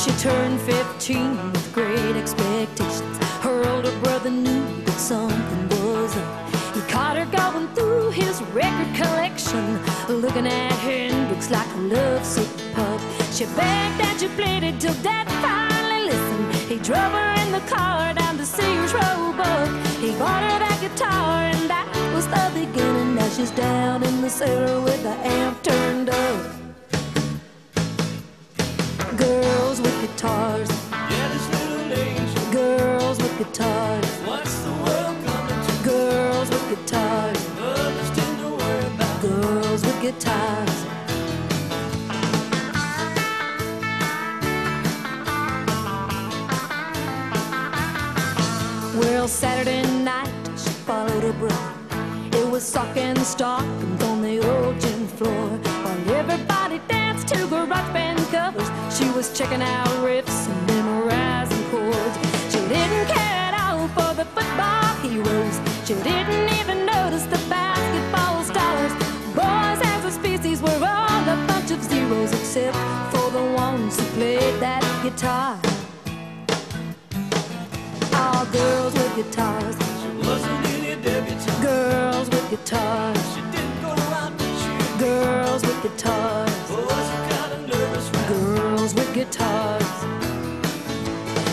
She turned 15 with great expectations. Her older brother knew that something was up. He caught her going through his record collection, looking at Hendrix like a lovesick pup. She begged that you played it till Dad finally listened. He drove her in the car down to Sears Roebuck. He bought her that guitar and that was the beginning. Now she's down in the cellar with the amp turned up. Girls with guitars, Yeah, this little angel. girls with guitars, What's the world coming to? girls with guitars, Nothing to worry about. girls with guitars. Well, Saturday night she followed her brother. It was sock and stockings on the old gym floor, while everybody danced to garage band covers. She was checking out riffs and memorizing chords. She didn't care at all for the football heroes. She didn't even notice the basketball stars. Boys as a species were all a bunch of zeros, except for the ones who played that guitar. All girls with guitars, She wasn't any debutante. girls with guitars, She didn't go out to cheer. girls with guitars, Was kind of nervous round. girls with guitars.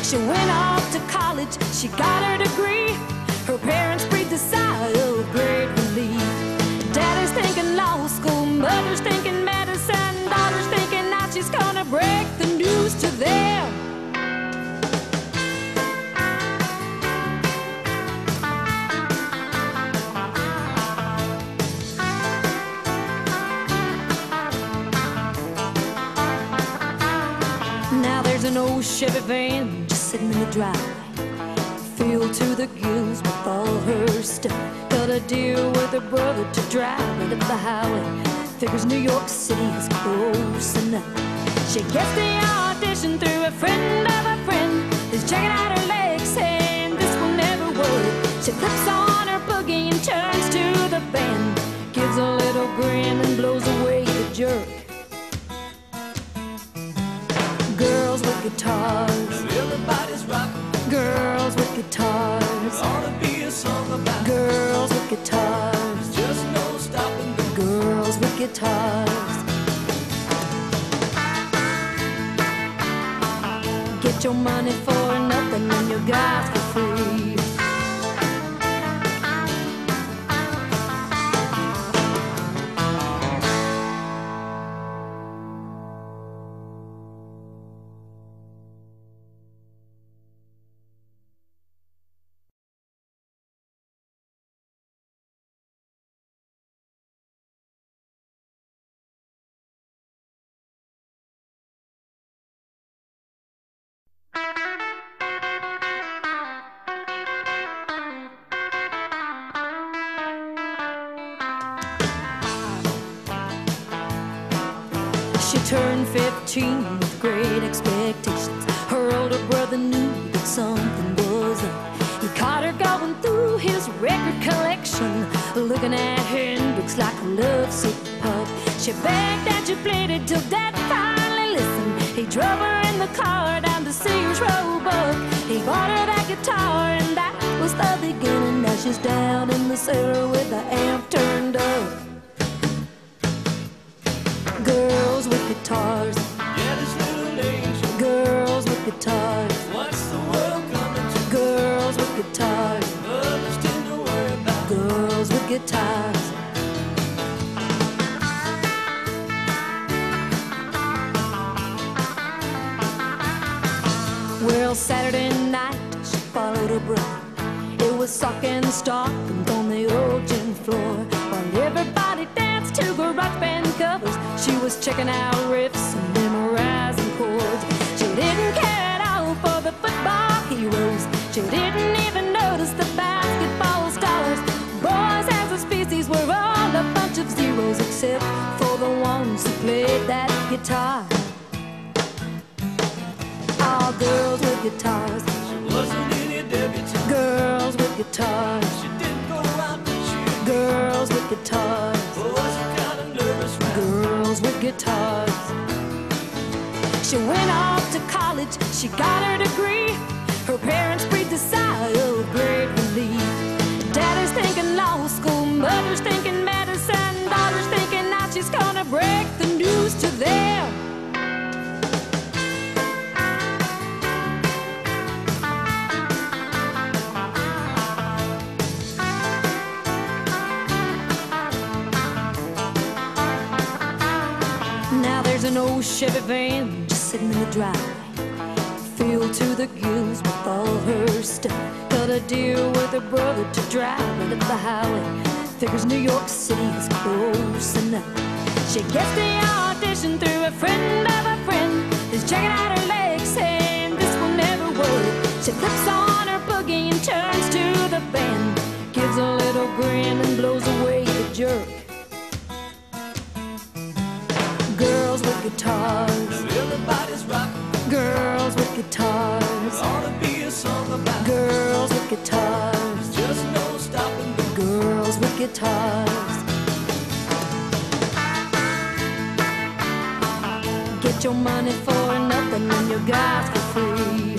She went off to college, she got her degree. Her parents breathed a sigh of great relief. Daddy's thinking law school, mother's thinking medicine, daughter's thinking now she's gonna break the news to them. Now there's an old Chevy van just sitting in the driveway, filled to the gills with all her stuff. Got a deal with her brother to drive right up the highway. Figures New York City is close enough. She gets the audition through a friend of a friend who's checking out her legs, saying this will never work. She flips on her boogie and turns to the band, gives a little grin and blows away the jerk. Girls with guitars, Everybody's rocking. girls with guitars, Ought to be a song about. girls with guitars, Just no stopping. girls with guitars. Get your money for nothing and your guys for free. She turned 15 with great expectations. Her older brother knew that something was up. He caught her going through his record collection, looking at Hendrix like a lovesick pup. She begged that you played it till Dad finally listened. He drove her in the car down to Sears Roebuck. He bought her that guitar and that was the beginning. Now she's down in the cellar with the amp turned up. Girls with guitars, Yeah, this little angel. girls with guitars, What's the world coming to? girls with guitars, Nothing to worry about. girls with guitars. Well, Saturday night she followed her brother. It was sock and stockings on the old gym floor, while everybody danced to garage band covers. She was checking out riffs and memorizing chords. She didn't care at all for the football heroes. She didn't even notice the basketball stars. Boys as a species were all a bunch of zeros, except for the ones who played that guitar. All girls with guitars, She wasn't any debutante. girls with guitars, She didn't go out to cheer. girls with guitars, Was kind of nervous round. girls with guitars. She went off to college, she got her degree. Her parents breathed a sigh of great relief. Daddy's thinking law school, mother's thinking medicine, daughter's thinking now she's gonna break the news to them. Now there's an old Chevy van just sitting in the driveway, filled to the gills with all her stuff. Got a deal with her brother to drive right up the highway. Figures New York City is close enough. She gets the audition through a friend of a friend who's checking out her legs, saying this will never work. She flips on her boogie and turns to the band, gives a little grin and blows away the jerk. Girls with guitars, Everybody's rocking. girls with guitars, Ought to be a song about girls with guitars, just no stopping. girls with guitars. Get your money for nothing and your guys for free.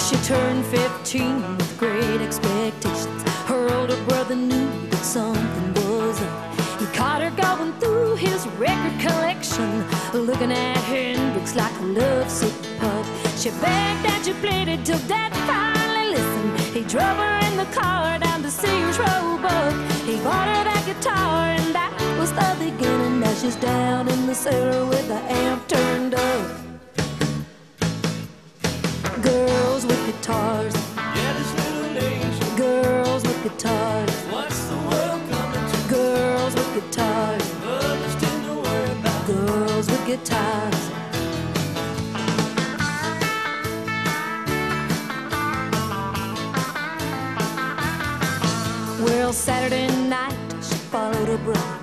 She turned 15 with great expectations. Her older brother knew that something was up. He caught her going through his record collection, looking at Hendrix like a lovesick pup. She begged that you played it till Dad finally listened. He drove her in the car down to Sears Roebuck. He bought her that guitar and that was the beginning. Now she's down in the cellar with the amp turned up. Girls with guitars, Yeah, this little angel. girls with guitars, What's the world coming to? girls with guitars, Others tend to worry about. girls with guitars. Well, Saturday night she followed her brother.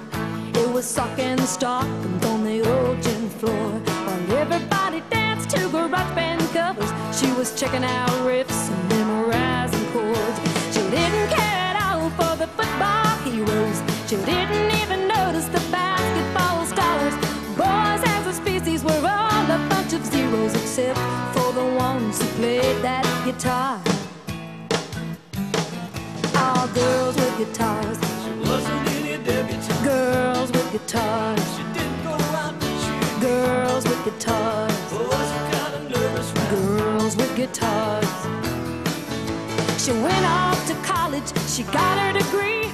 It was sock and stockings on the old gym floor, while everybody danced to garage band covers. She was checking out riffs and memorizing chords. She didn't care at all for the football heroes. She didn't even notice the basketball stars. Boys as a species were all a bunch of zeros, except for the ones who played that guitar. All girls with guitars, She wasn't any debutante. girls with guitars, She didn't go out to cheer. girls with guitars, Was kind of nervous round. girls with guitars. She went off to college, she got her degree.